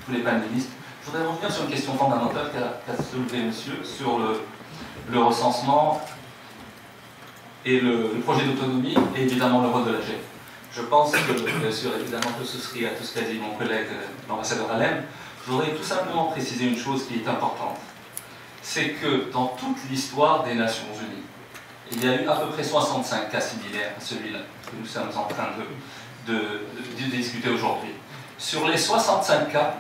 tous les panélistes. Je voudrais revenir sur une question fondamentale qu'a soulevée monsieur, sur le recensement et le projet d'autonomie, et évidemment le rôle de l'AG. Je pense que, bien sûr, évidemment, je souscris à tout ce qu'a dit mon collègue, l'ambassadeur Alem. Je voudrais tout simplement préciser une chose qui est importante. C'est que dans toute l'histoire des Nations Unies, il y a eu à peu près 65 cas similaires à celui-là que nous sommes en train de discuter aujourd'hui. Sur les 65 cas,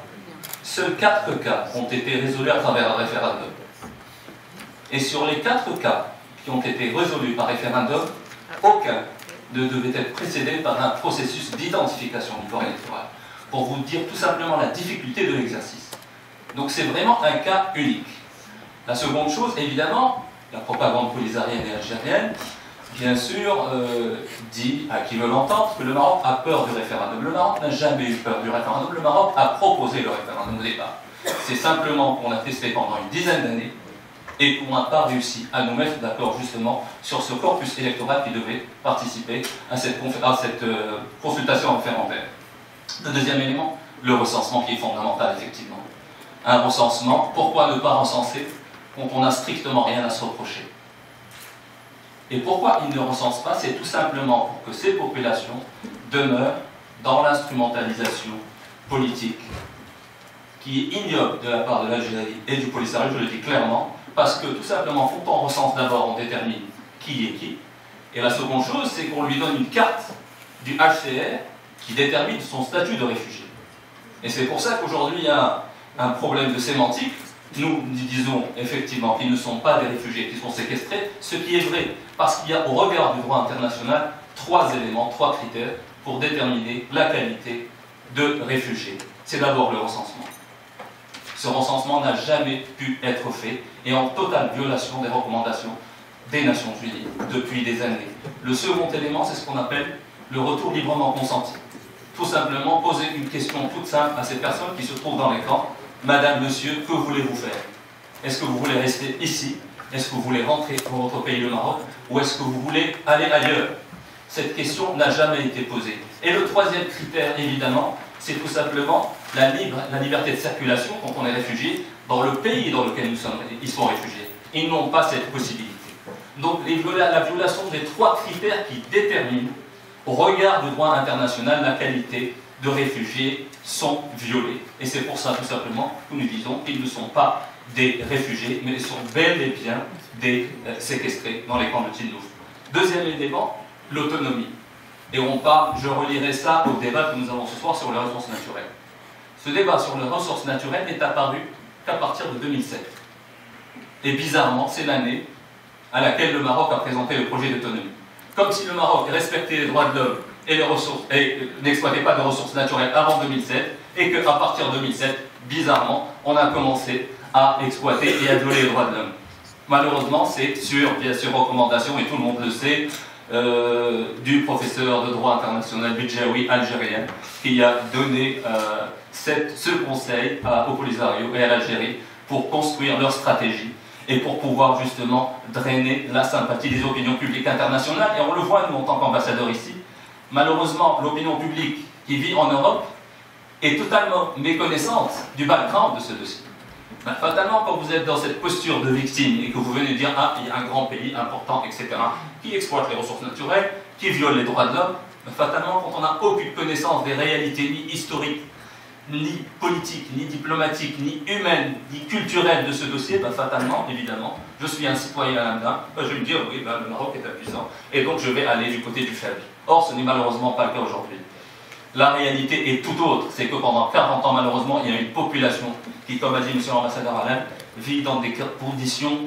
seuls 4 cas ont été résolus à travers un référendum. Et sur les 4 cas qui ont été résolus par référendum, aucun ne devait être précédé par un processus d'identification du corps électoral, pour vous dire tout simplement la difficulté de l'exercice. Donc c'est vraiment un cas unique. La seconde chose, évidemment, la propagande polisarienne et algérienne, bien sûr, dit à qui veut l'entendre que le Maroc a peur du référendum. Le Maroc n'a jamais eu peur du référendum. Le Maroc a proposé le référendum au départ. C'est simplement qu'on l'a testé pendant une dizaine d'années et qu'on n'a pas réussi à nous mettre d'accord justement sur ce corpus électoral qui devait participer à cette consultation référendaire. Le deuxième élément, le recensement qui est fondamental effectivement. Un recensement, pourquoi ne pas recenser quand on n'a strictement rien à se reprocher? Et pourquoi il ne recense pas? C'est tout simplement pour que ces populations demeurent dans l'instrumentalisation politique qui est ignoble de la part de l'Algérie et du Polisario, je le dis clairement, parce que tout simplement, quand on recense d'abord, on détermine qui est qui. Et la seconde chose, c'est qu'on lui donne une carte du HCR qui détermine son statut de réfugié. Et c'est pour ça qu'aujourd'hui, il y a un problème de sémantique. Nous disons effectivement qu'ils ne sont pas des réfugiés, qu'ils sont séquestrés, ce qui est vrai, parce qu'il y a au regard du droit international 3 éléments, 3 critères pour déterminer la qualité de réfugié. C'est d'abord le recensement. Ce recensement n'a jamais pu être fait et en totale violation des recommandations des Nations Unies depuis des années. Le second élément, c'est ce qu'on appelle le retour librement consenti. Tout simplement poser une question toute simple à ces personnes qui se trouvent dans les camps. Madame, monsieur, que voulez-vous faire? Est-ce que vous voulez rester ici? Est-ce que vous voulez rentrer dans votre pays, le Maroc? Ou est-ce que vous voulez aller ailleurs? Cette question n'a jamais été posée. Et le troisième critère, évidemment, c'est tout simplement la liberté de circulation quand on est réfugié dans le pays dans lequel ils sont réfugiés. Ils n'ont pas cette possibilité. Donc la violation des 3 critères qui déterminent, au regard du droit international, la qualité de réfugiés sont violés. Et c'est pour ça, tout simplement, que nous disons qu'ils ne sont pas des réfugiés, mais ils sont bel et bien des séquestrés dans les camps de Tindouf. Deuxième élément, l'autonomie. Et on parle, je relierai ça au débat que nous avons ce soir sur les ressources naturelles. Ce débat sur les ressources naturelles n'est apparu qu'à partir de 2007. Et bizarrement, c'est l'année à laquelle le Maroc a présenté le projet d'autonomie. Comme si le Maroc respectait les droits de l'homme et les ressources et n'exploitait pas de ressources naturelles avant 2007, et qu'à partir de 2007, bizarrement, on a commencé à exploiter et à violer les droits de l'homme. Malheureusement, c'est bien sûr, recommandation, et tout le monde le sait, du professeur de droit international Bidjaoui algérien, qui a donné ce conseil au Polisario et à l'Algérie pour construire leur stratégie et pour pouvoir justement drainer la sympathie des opinions publiques internationales. Et on le voit, nous, en tant qu'ambassadeurs ici, malheureusement, l'opinion publique qui vit en Europe est totalement méconnaissante du background de ce dossier. Ben, fatalement, quand vous êtes dans cette posture de victime et que vous venez dire « Ah, il y a un grand pays important, etc., qui exploite les ressources naturelles, qui viole les droits de l'homme ben, », fatalement, quand on n'a aucune connaissance des réalités ni historiques, ni politiques, ni diplomatiques, ni humaines, ni culturelles de ce dossier, ben, fatalement, évidemment, je suis un citoyen lambda, ben, je vais me dire « Oui, ben, le Maroc est impuissant, et donc je vais aller du côté du faible ». Or, ce n'est malheureusement pas le cas aujourd'hui. La réalité est tout autre, c'est que pendant 40 ans, malheureusement, il y a une population qui, comme a dit M. l'ambassadeur Alain, vit dans des conditions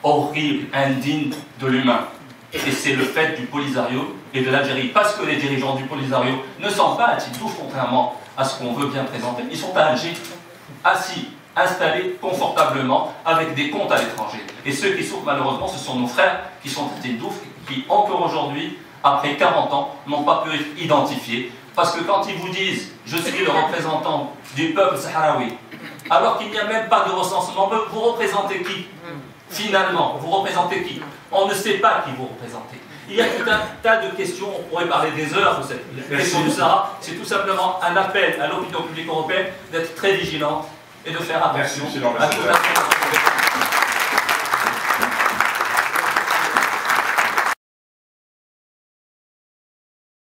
horribles, indignes de l'humain. Et c'est le fait du Polisario et de l'Algérie. Parce que les dirigeants du Polisario ne sont pas à Tindouf, contrairement à ce qu'on veut bien présenter. Ils sont à Alger, assis, installés confortablement, avec des comptes à l'étranger. Et ceux qui souffrent, malheureusement, ce sont nos frères qui sont à Tindouf, qui, encore aujourd'hui, après 40 ans, n'ont pas pu être identifiés. Parce que quand ils vous disent « je suis le représentant du peuple sahraoui », alors qu'il n'y a même pas de recensement, vous représentez qui? Finalement, vous représentez qui? On ne sait pas qui vous représentez. Il y a tout un tas de questions, on pourrait parler des heures de cette question du Sahara. C'est tout simplement un appel à l'opinion publique européenne d'être très vigilante et de faire attention à tout un